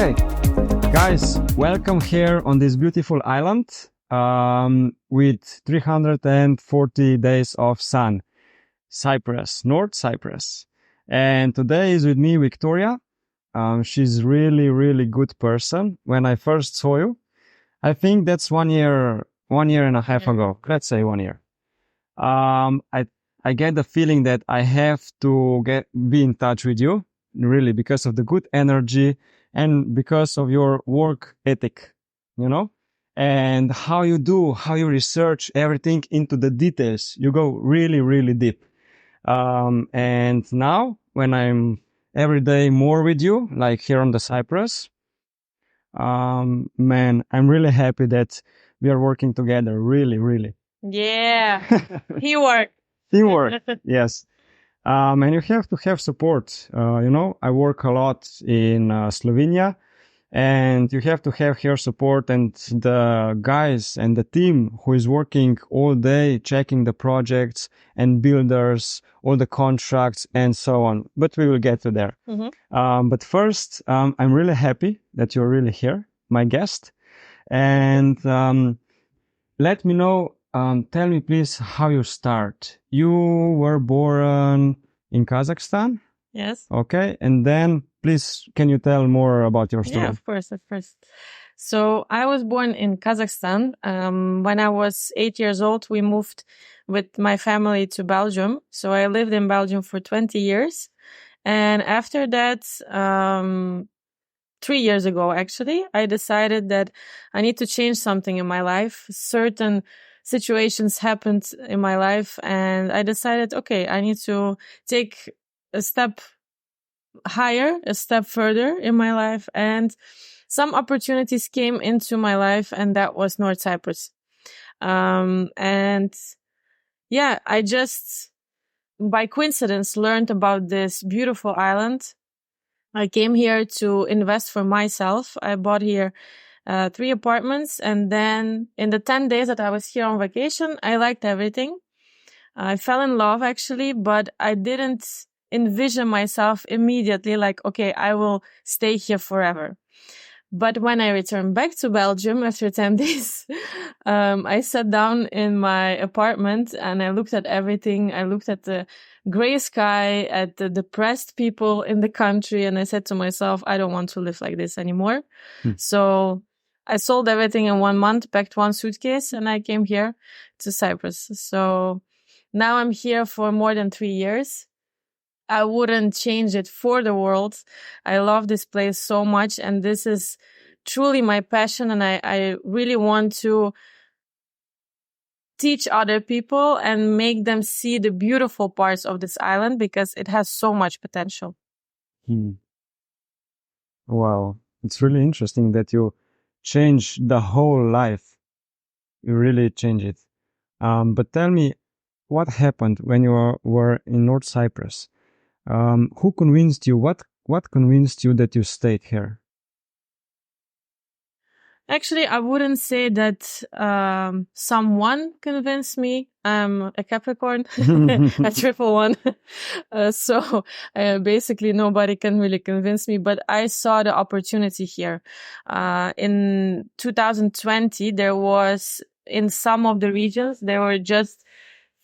Okay, guys, welcome here on this beautiful island with 340 days of sun. Cyprus, North Cyprus. And today is with me Viktoria. She's really good person. When I first saw you, I think that's 1 year and a half ago. Let's say 1 year. I get the feeling that I have to be in touch with you, really, because of the good energy and because of your work ethic, you know, and how you research everything into the details. You go really deep. And now when I'm every day more with you, like here on the Cyprus, man, I'm really happy that we are working together. Really. Yeah, teamwork. Teamwork. Yes. And you have to have support. I work a lot in Slovenia, and you have to have here support and the guys and the team who is working all day, checking the projects and builders, all the contracts and so on. But we will get to there. But first, I'm really happy that you're really here, my guest. And let me know, tell me please how you start. You were born in Kazakhstan? Yes. Okay. And then please, can you tell more about your story? Yeah, of course. So I was born in Kazakhstan. When I was 8 years old, we moved with my family to Belgium. So I lived in Belgium for 20 years. And after that, 3 years ago, actually, I decided that I need to change something in my life. Certain situations happened in my life, and I decided, okay, I need to take a step higher, a step further in my life. And some opportunities came into my life, and that was North Cyprus. And yeah, I just, by coincidence, learned about this beautiful island. I came here to invest for myself. I bought here 3 apartments, and then in the 10 days that I was here on vacation, I liked everything. I fell in love, actually, but I didn't envision myself immediately like, okay, I will stay here forever. But when I returned back to Belgium after 10 days, I sat down in my apartment and I looked at everything. I looked at the gray sky, at the depressed people in the country, and I said to myself, I don't want to live like this anymore. So I sold everything in 1 month, packed 1 suitcase, and I came here to Cyprus. So now I'm here for more than 3 years. I wouldn't change it for the world. I love this place so much, and this is truly my passion, and I really want to teach other people and make them see the beautiful parts of this island because it has so much potential. Wow. It's really interesting that you change the whole life. You really change it. But tell me, what happened when you were in North Cyprus? Who convinced you? What convinced you that you stayed here? Actually, I wouldn't say that someone convinced me. I'm a Capricorn, a triple one. So basically nobody can really convince me, but I saw the opportunity here. In 2020, there was, in some of the regions, there were just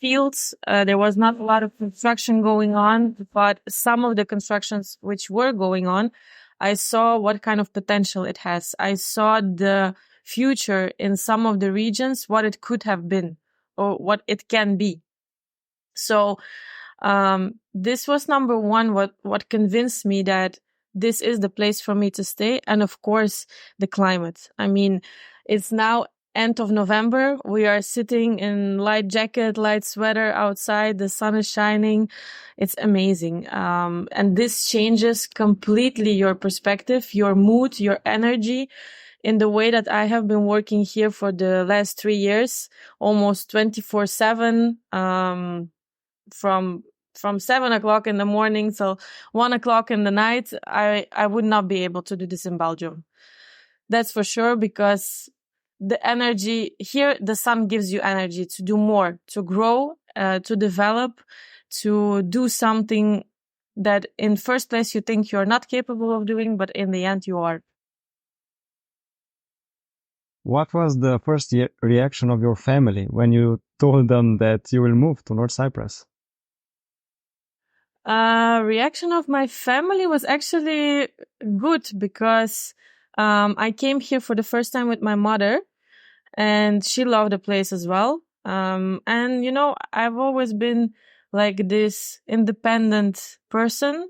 fields. There was not a lot of construction going on, but some of the constructions which were going on, I saw what kind of potential it has. I saw the future in some of the regions, what it could have been or what it can be. So this was number one, what convinced me that this is the place for me to stay. And of course, the climate. I mean, it's now end of November. We are sitting in light jacket, light sweater outside. The sun is shining. It's amazing. And this changes completely your perspective, your mood, your energy in the way that I have been working here for the last 3 years, almost 24/7, from 7 o'clock in the morning till 1 o'clock in the night. I would not be able to do this in Belgium. That's for sure, because the energy here, the sun gives you energy to do more, to grow, to develop, to do something that in first place you think you're not capable of doing, but in the end you are. what was the first reaction of your family when you told them that you will move to North Cyprus? Reaction of my family was actually good because I came here for the first time with my mother, and she loved the place as well. And you know, I've always been like this independent person.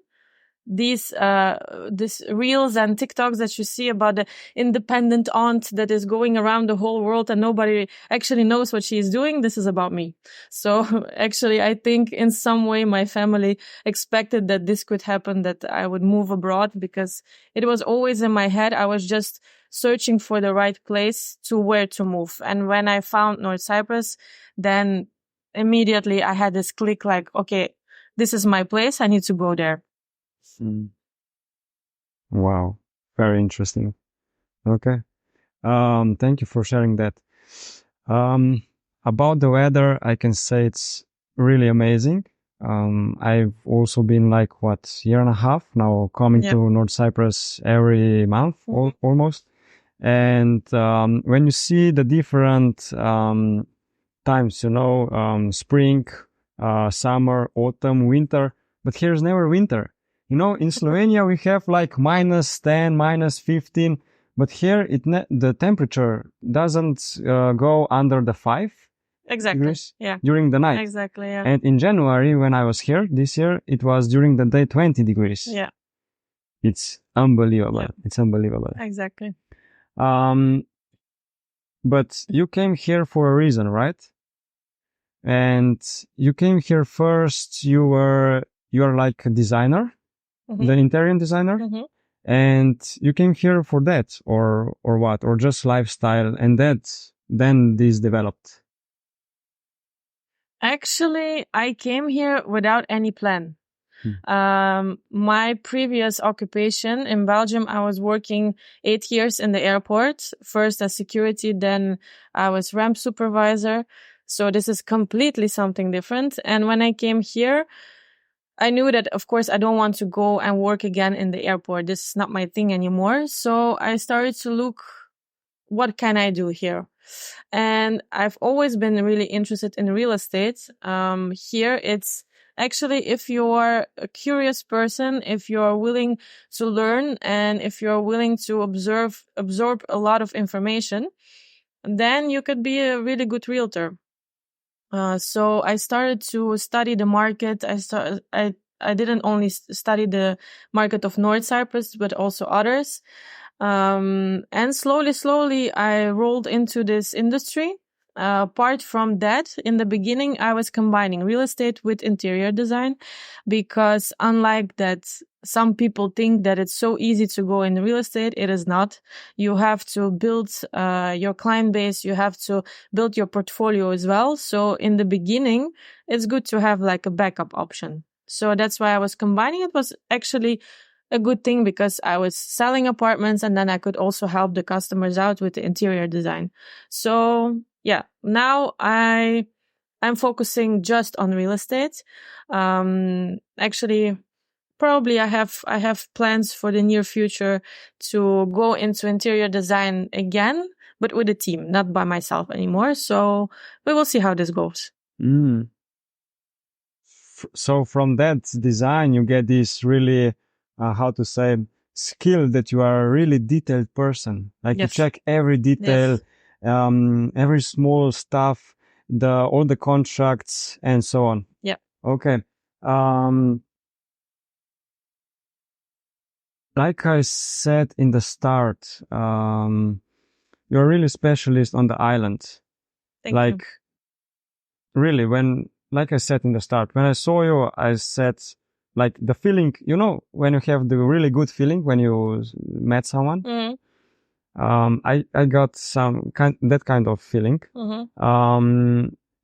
These reels and TikToks that you see about the independent aunt that is going around the whole world and nobody actually knows what she is doing. This is about me. So actually, I think in some way my family expected that this could happen, that I would move abroad, because it was always in my head. I was just searching for the right place to where to move. And when I found North Cyprus, then immediately I had this click like, okay, this is my place. I need to go there. Wow, very interesting. Okay. Thank you for sharing that. About the weather, I can say it's really amazing. I've also been like, year and a half now coming to North Cyprus every month, almost. And when you see the different times, you know, spring, summer, autumn, winter, but here's never winter. You know, in Slovenia, we have like -10, -15, but here the temperature doesn't go under the 5 degrees during the night. Exactly, yeah. And in January, when I was here this year, it was during the day 20 degrees. Yeah. It's unbelievable. Yeah. It's unbelievable. Exactly. But you came here for a reason, right? And you came here first, you are like a designer, the interior designer, and you came here for that, or what, or just lifestyle, and then this developed. Actually, I came here without any plan. My previous occupation in Belgium, I was working 8 years in the airport, first as security, then I was ramp supervisor. So this is completely something different. And when I came here, I knew that, of course, I don't want to go and work again in the airport. This is not my thing anymore. So I started to look, what can I do here? And I've always been really interested in real estate. Here it's actually, if you're a curious person, if you're willing to learn, and if you're willing to absorb a lot of information, then you could be a really good realtor. So I started to study the market. I didn't only study the market of North Cyprus, but also others. And slowly, I rolled into this industry. Apart from that, in the beginning, I was combining real estate with interior design, because unlike that, some people think that it's so easy to go in real estate. It is not. You have to build your client base. You have to build your portfolio as well. So in the beginning, it's good to have like a backup option. So that's why I was combining. It was actually a good thing because I was selling apartments, and then I could also help the customers out with the interior design. So yeah, now I'm focusing just on real estate. Actually, probably I have plans for the near future to go into interior design again, but with a team, not by myself anymore. So we will see how this goes. So from that design, you get this really, how to say, skill that you are a really detailed person. Like you check every detail, every small stuff, all the contracts and so on. Yeah. Okay. Like I said in the start, you're really specialist on the island. Thank you. Really, like I said in the start, when I saw you, I said, like the feeling, you know, when you have the really good feeling when you met someone, I got that kind of feeling.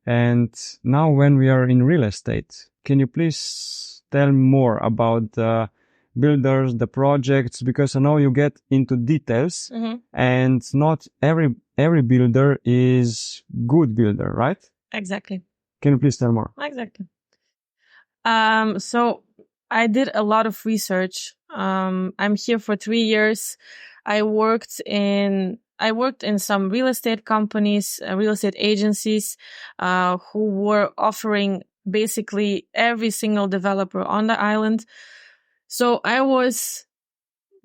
And now when we are in real estate, can you please tell more about the builders, the projects, because I know you get into details, and not every builder is good builder, right? Exactly. Can you please tell more? Exactly. So I did a lot of research. I'm here for 3 years. I worked in I worked in some real estate companies, real estate agencies, who were offering basically every single developer on the island. So I was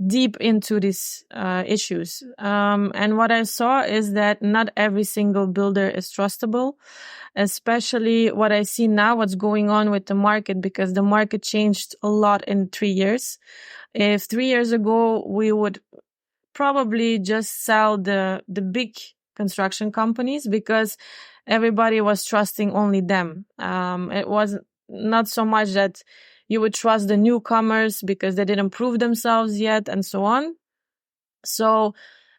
deep into these issues. And what I saw is that not every single builder is trustable, especially what I see now, what's going on with the market, because the market changed a lot in 3 years. If 3 years ago, we would probably just sell the big construction companies because everybody was trusting only them. It was not so much that you would trust the newcomers because they didn't prove themselves yet and so on. So,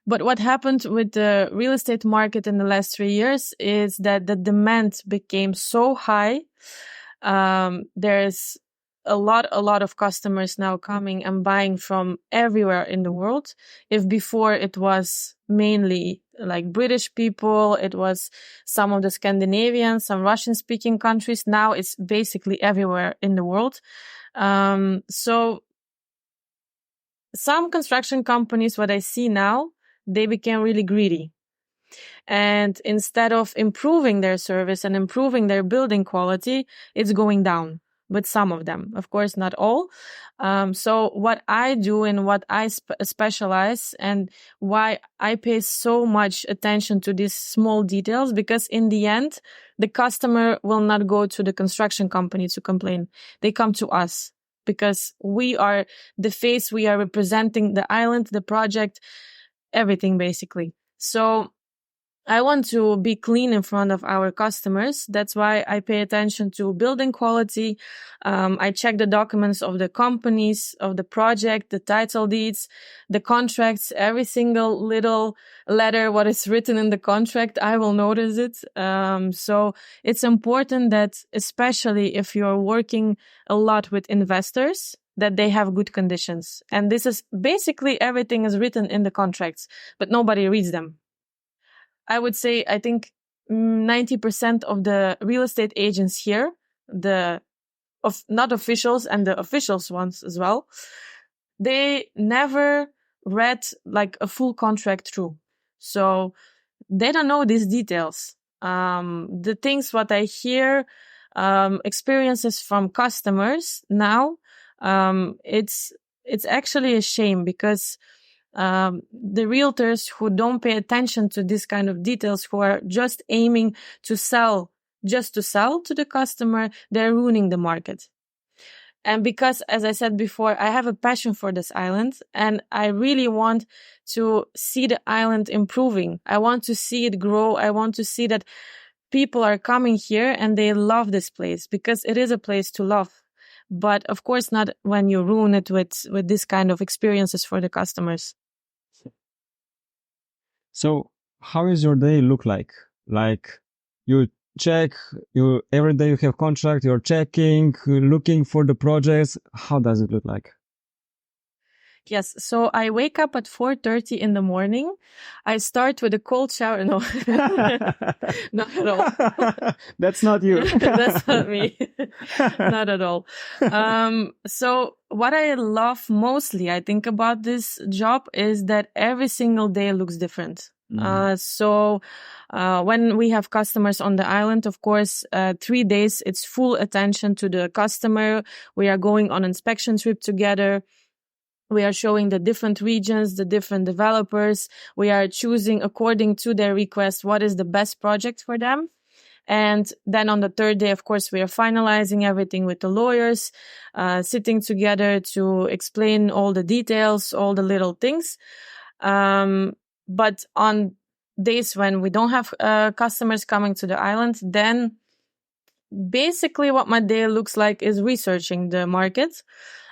but what happened with the real estate market in the last 3 years is that the demand became so high. There's a lot of customers now coming and buying from everywhere in the world. If before it was mainly like British people, it was some of the Scandinavian, some Russian speaking countries. Now it's basically everywhere in the world. So some construction companies, what I see now, they became really greedy. And instead of improving their service and improving their building quality, it's going down with some of them. Of course, not all. So what I do and what I specialize and why I pay so much attention to these small details, because in the end, the customer will not go to the construction company to complain. They come to us because we are the face, we are representing the island, the project, everything basically. So I want to be clean in front of our customers. That's why I pay attention to building quality. I check the documents of the companies, of the project, the title deeds, the contracts, every single little letter, what is written in the contract, I will notice it. So it's important that, especially if you're working a lot with investors, that they have good conditions. And this is basically everything is written in the contracts, but nobody reads them. I would say, I think 90% of the real estate agents here, not officials and the officials ones as well, they never read like a full contract through. So they don't know these details. The things what I hear, experiences from customers now, it's actually a shame because the realtors who don't pay attention to this kind of details, who are just aiming to sell, just to sell to the customer, they're ruining the market. And because, as I said before, I have a passion for this island and I really want to see the island improving. I want to see it grow. I want to see that people are coming here and they love this place because it is a place to love. But of course, not when you ruin it with this kind of experiences for the customers. So how is your day look like? Like you check, every day you have contract, you're checking, looking for the projects. How does it look like? Yes. So I wake up at 4:30 in the morning. I start with a cold shower. No, not at all. That's not you. That's not me. Not at all. So what I love mostly, I think, about this job is that every single day looks different. So when we have customers on the island, of course, 3 days, it's full attention to the customer. We are going on inspection trip together. We are showing the different regions, the different developers. We are choosing according to their request what is the best project for them. And then on the third day, of course, we are finalizing everything with the lawyers, sitting together to explain all the details, all the little things. But on days when we don't have customers coming to the island, then basically what my day looks like is researching the market.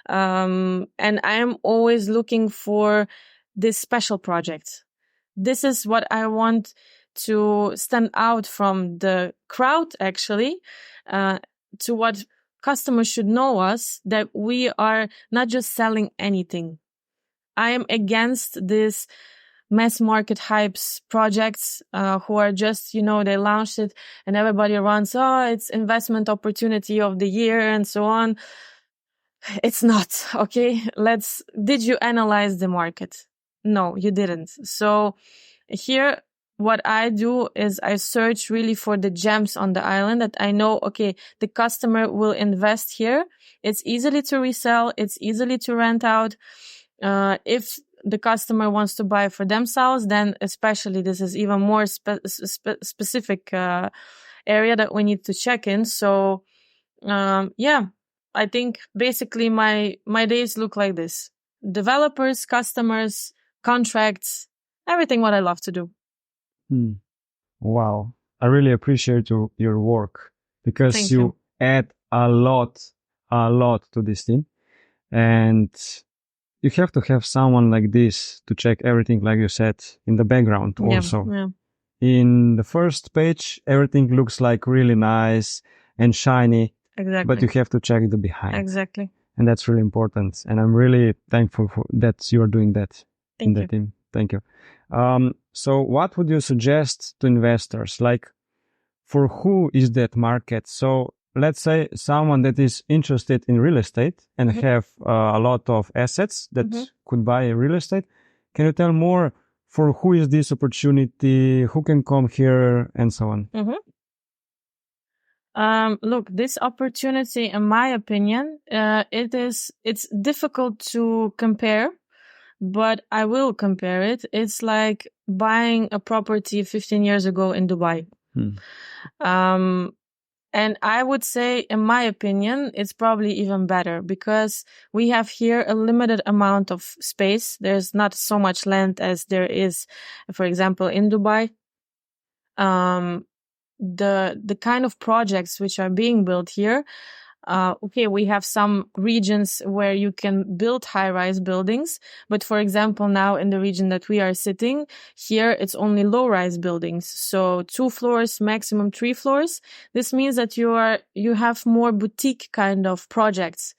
And I am always looking for this special project. This is what I want to stand out from the crowd, actually, to what customers should know us, that we are not just selling anything. I am against this mass market hypes projects, who are just, they launched it and everybody runs, it's investment opportunity of the year and so on. It's not, okay? Did you analyze the market? No, you didn't. So here, what I do is I search really for the gems on the island that I know, okay, the customer will invest here. It's easily to resell. It's easily to rent out. If the customer wants to buy for themselves, then especially this is even more specific area that we need to check in. So, I think basically my days look like this: developers, customers, contracts, everything what I love to do. Wow. I really appreciate your work because Thank you you. add a lot to this team. And you have to have someone like this to check everything, like you said, in the background also. Yeah. In the first page, everything looks like really nice and shiny, Exactly. but you have to check the behind. Exactly. And that's really important. And I'm really thankful for that you're doing that in the team. Thank you. So what would you suggest to investors? Like, for who is that market? So let's say someone that is interested in real estate and have a lot of assets that could buy real estate. Can you tell more for who is this opportunity? Who can come here and so on? Look, this opportunity, in my opinion, it's difficult to compare, but I will compare it. It's like buying a property 15 years ago in Dubai. And I would say, in my opinion, it's probably even better because we have here a limited amount of space. There's not so much land as there is, for example, in Dubai. The kind of projects which are being built here, we have some regions where you can build high-rise buildings, but for example, now in the region that we are sitting here, it's only low-rise buildings, so 2 floors, maximum 3 floors. This means that you have more boutique kind of projects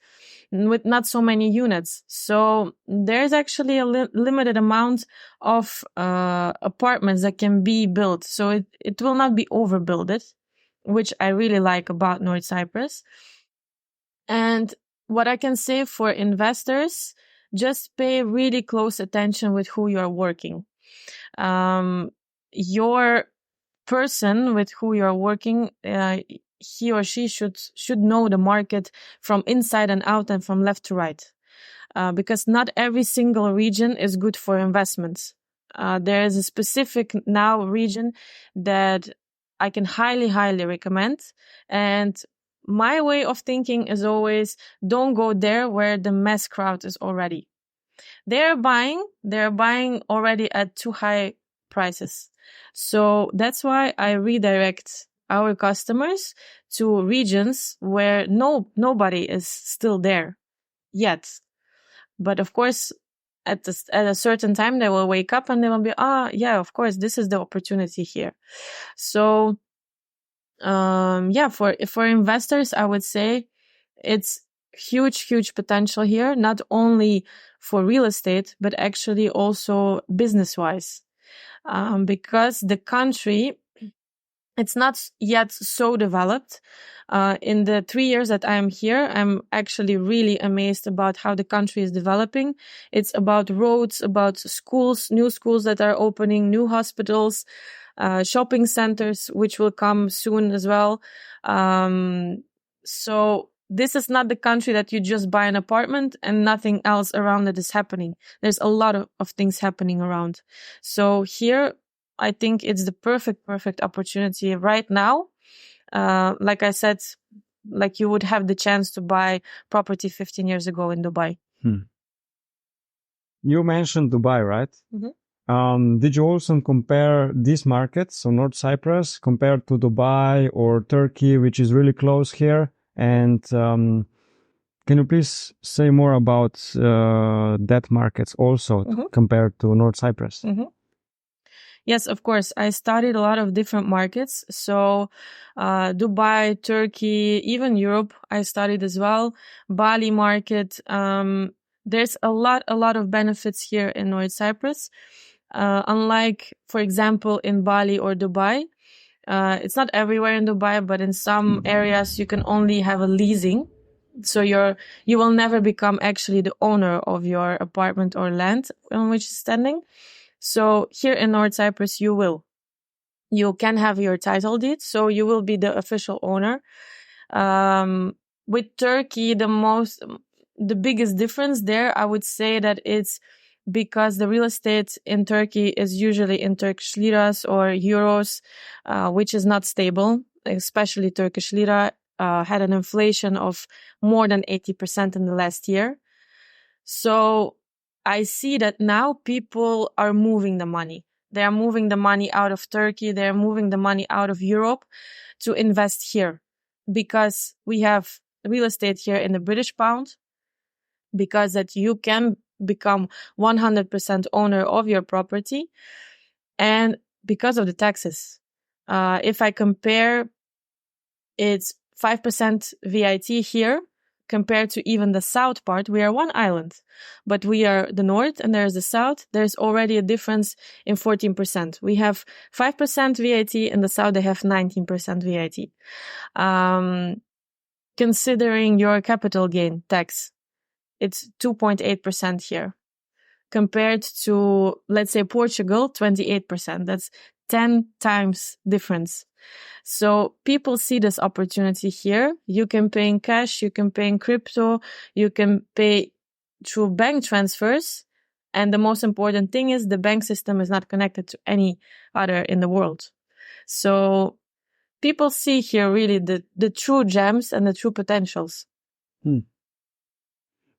with not so many units. So there's actually a limited amount of apartments that can be built. So it will not be overbuilded, which I really like about North Cyprus. And what I can say for investors, just pay really close attention with who you are working. Your person with who you are working, he or she should know the market from inside and out and from left to right. Because not every single region is good for investments. There is a specific now region that I can highly recommend. And my way of thinking is always, don't go there where the mass crowd is already. They're buying already at too high prices. So that's why I redirect our customers to regions where nobody is still there yet. But of course, at a certain time, they will wake up and they will be, of course, this is the opportunity here. So, for investors, I would say it's huge potential here, not only for real estate, but actually also business-wise. Because the country, it's not yet so developed. In the 3 years that I'm here, I'm actually really amazed about how the country is developing. It's about roads, about schools, new schools that are opening, new hospitals, shopping centers, which will come soon as well. So this is not the country that you just buy an apartment and nothing else around it is happening. There's a lot of things happening around. So here, I think it's the perfect opportunity right now. Like I said, like you would have the chance to buy property 15 years ago in Dubai. You mentioned Dubai, right? Did you also compare these markets, so North Cyprus, compared to Dubai or Turkey, which is really close here? And can you please say more about that markets also compared to North Cyprus? Yes, of course. I studied a lot of different markets. So Dubai, Turkey, even Europe, I studied as well. Bali market. There's a lot of benefits here in North Cyprus. Unlike, for example, in Bali or Dubai, it's not everywhere in Dubai, but in some areas you can only have a leasing. So you will never become actually the owner of your apartment or land on which you're standing. So here in North Cyprus, you can have your title deed, so you will be the official owner. With Turkey, the biggest difference there, I would say that it's because the real estate in Turkey is usually in Turkish liras or euros, which is not stable, especially Turkish lira had an inflation of more than 80% in the last year. So I see that now people are moving the money. They are moving the money out of Turkey. They're moving the money out of Europe to invest here because we have real estate here in the British pound, because that you can become 100% owner of your property, and because of the taxes. If I compare, it's 5% VAT here compared to even the south part. We are one island, but we are the north and there's the south. There's already a difference in 14%. We have 5% VAT, in the south they have 19% VAT. Considering your capital gain tax, it's 2.8% here compared to, let's say, Portugal, 28%. That's 10 times difference. So people see this opportunity here. You can pay in cash, you can pay in crypto, you can pay through bank transfers. And the most important thing is the bank system is not connected to any other in the world. So people see here really the true gems and the true potentials.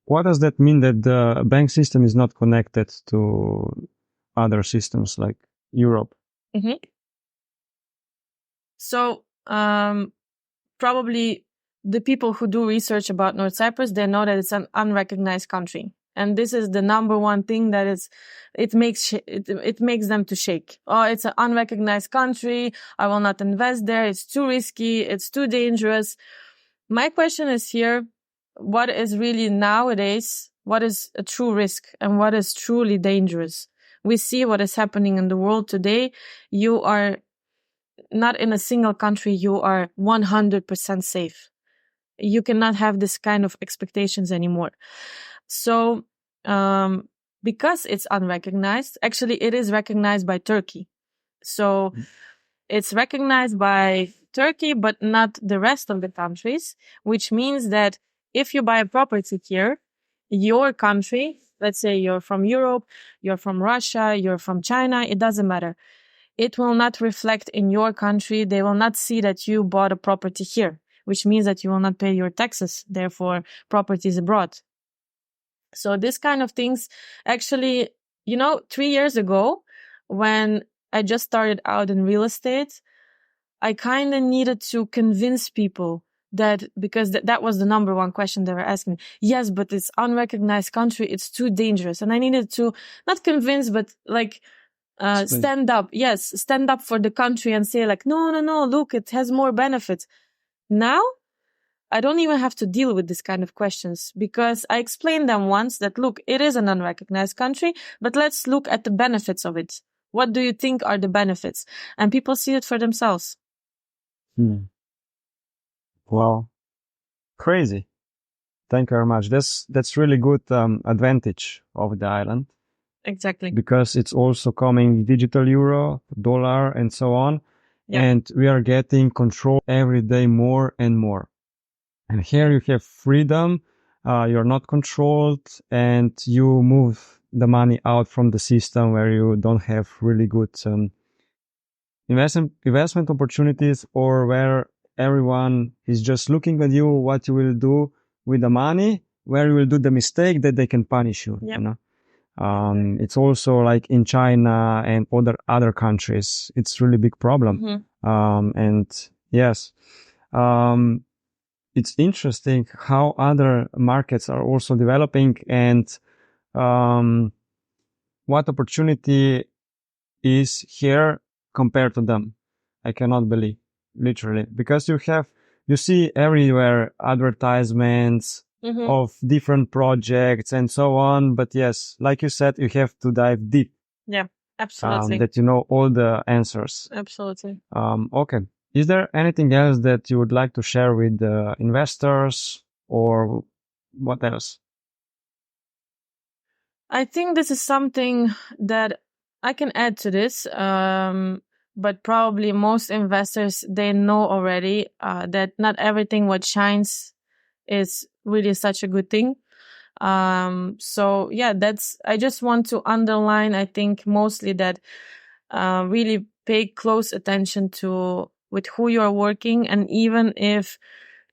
What does that mean that the bank system is not connected to other systems like Europe? Mm-hmm. So probably the people who do research about North Cyprus, they know that it's an unrecognized country. And this is the number one thing that it makes them to shake. Oh, it's an unrecognized country. I will not invest there. It's too risky. It's too dangerous. My question is here, what is really nowadays, what is a true risk and what is truly dangerous? We see what is happening in the world today. You are not in a single country, you are 100% safe. You cannot have this kind of expectations anymore. So, because it's unrecognized, actually it is recognized by Turkey. So it's recognized by Turkey, but not the rest of the countries, which means that if you buy a property here, your country, let's say you're from Europe, you're from Russia, you're from China, it doesn't matter. It will not reflect in your country. They will not see that you bought a property here, which means that you will not pay your taxes, therefore properties abroad. So this kind of things, actually, 3 years ago, when I just started out in real estate, I kind of needed to convince people that, because that was the number one question they were asking. Yes, but it's unrecognized country. It's too dangerous. And I needed to not convince, but stand up. Yes, stand up for the country and say like, no, look, it has more benefits. Now, I don't even have to deal with this kind of questions because I explained them once that, look, it is an unrecognized country, but let's look at the benefits of it. What do you think are the benefits? And people see it for themselves. Wow. Crazy. Thank you very much. That's really good advantage of the island. Exactly. Because it's also coming digital euro, dollar, and so on. Yeah. And we are getting control every day more and more. And here you have freedom. You're not controlled and you move the money out from the system where you don't have really good investment opportunities, or where everyone is just looking at you, what you will do with the money, where you will do the mistake that they can punish you. Yep. You know? It's also like in China and other countries, it's really big problem. And yes, it's interesting how other markets are also developing and what opportunity is here compared to them. I cannot believe, literally, because you see everywhere advertisements of different projects and so on. But yes, like you said, you have to dive deep. Yeah, absolutely. That you know all the answers. Absolutely. Okay. Is there anything else that you would like to share with the investors, or what else? I think this is something that I can add to this, but probably most investors, they know already that not everything what shines is really such a good thing. So yeah, I just want to underline, I think mostly that really pay close attention to with who you are working, and even if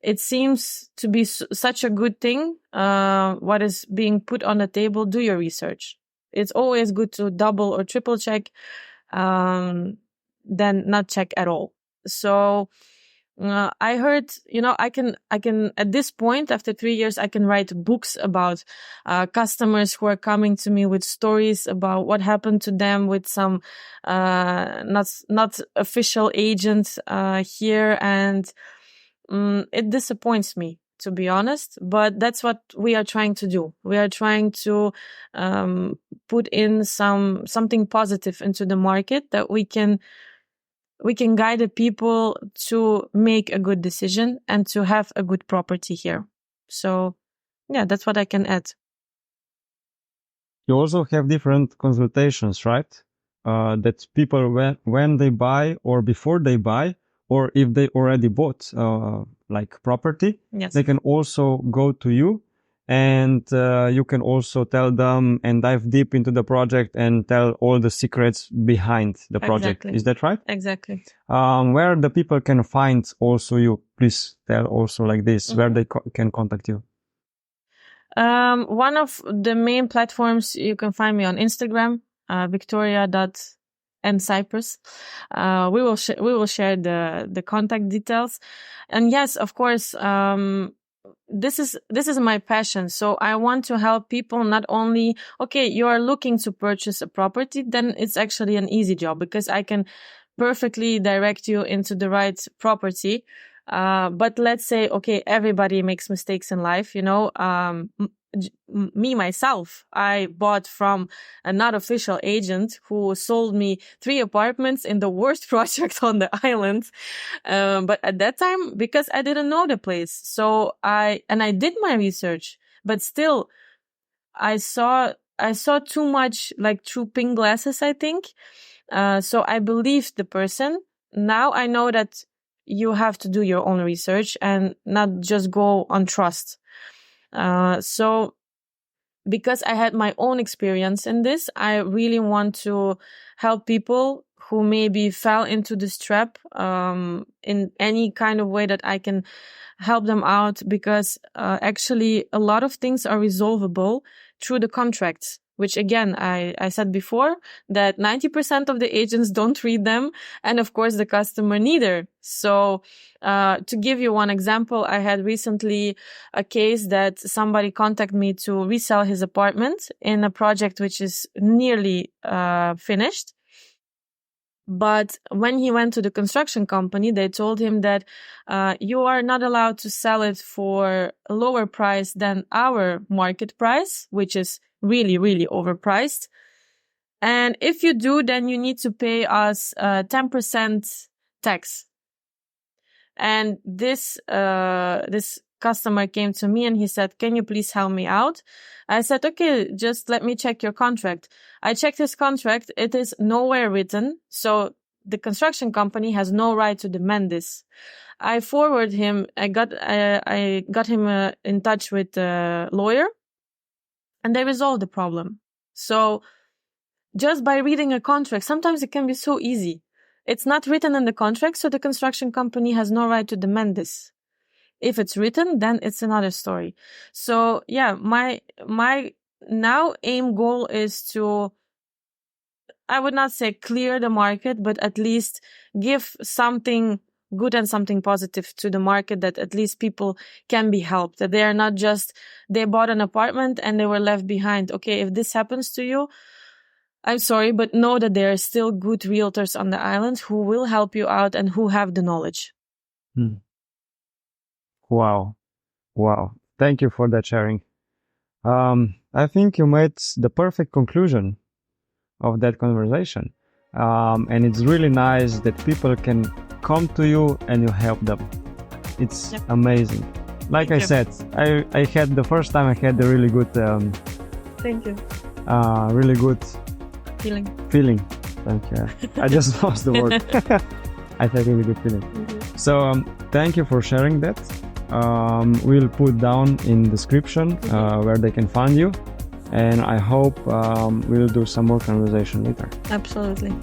it seems to be such a good thing, what is being put on the table, do your research. It's always good to double or triple check, than not check at all. So I heard, I can at this point, after 3 years, I can write books about customers who are coming to me with stories about what happened to them with some not official agents here, and it disappoints me, to be honest, but that's what we are trying to do. We are trying to put in something positive into the market, that we can guide the people to make a good decision and to have a good property here. So yeah, that's what I can add. You also have different consultations, right? That people, when they buy or before they buy, or if they already bought like property, Yes. They can also go to you, and you can also tell them and dive deep into the project and tell all the secrets behind the project. Exactly. Is that right? Exactly. Where the people can find also you? Please tell also like this, where they can contact you. One of the main platforms, you can find me on Instagram, Viktoria.Cyprus. We will share the contact details. And yes, of course, this is my passion. So I want to help people, not only, okay, you are looking to purchase a property, then it's actually an easy job, because I can perfectly direct you into the right property. But let's say, okay, everybody makes mistakes in life, me, myself, I bought from a not official agent who sold me 3 apartments in the worst project on the island. But at that time, because I didn't know the place. So I did my research, but still I saw too much, like through pink glasses, I think. So I believed the person. Now I know that you have to do your own research and not just go on trust. So because I had my own experience in this, I really want to help people who maybe fell into this trap, in any kind of way that I can help them out, because actually a lot of things are resolvable through the contracts, which again, I said before that 90% of the agents don't read them, and of course the customer neither. So to give you one example, I had recently a case that somebody contacted me to resell his apartment in a project which is nearly finished. But when he went to the construction company, they told him that you are not allowed to sell it for a lower price than our market price, which is really, really overpriced. And if you do, then you need to pay us 10% tax. And this customer came to me and he said, "Can you please help me out?" I said, "Okay, just let me check your contract." I checked his contract. It is nowhere written. So the construction company has no right to demand this. I forwarded him. I got him in touch with a lawyer, and they resolved the problem. So just by reading a contract, sometimes it can be so easy. It's not written in the contract, so the construction company has no right to demand this. If it's written, then it's another story. So yeah, my now aim goal is to, I would not say clear the market, but at least give something good and something positive to the market, that at least people can be helped, that they are not just, they bought an apartment and they were left behind. Okay, if this happens to you, I'm sorry, but know that there are still good realtors on the island who will help you out and who have the knowledge. Wow. Thank you for that sharing. I think you made the perfect conclusion of that conversation. And it's really nice that people can come to you and you help them. It's amazing. Like I said, I had the first time I had a really good Thank you. really good feeling. Feeling. Thank you. I just lost the word. I had a really good feeling. So thank you for sharing that. We'll put down in description where they can find you. And I hope we'll do some more conversation later. Absolutely.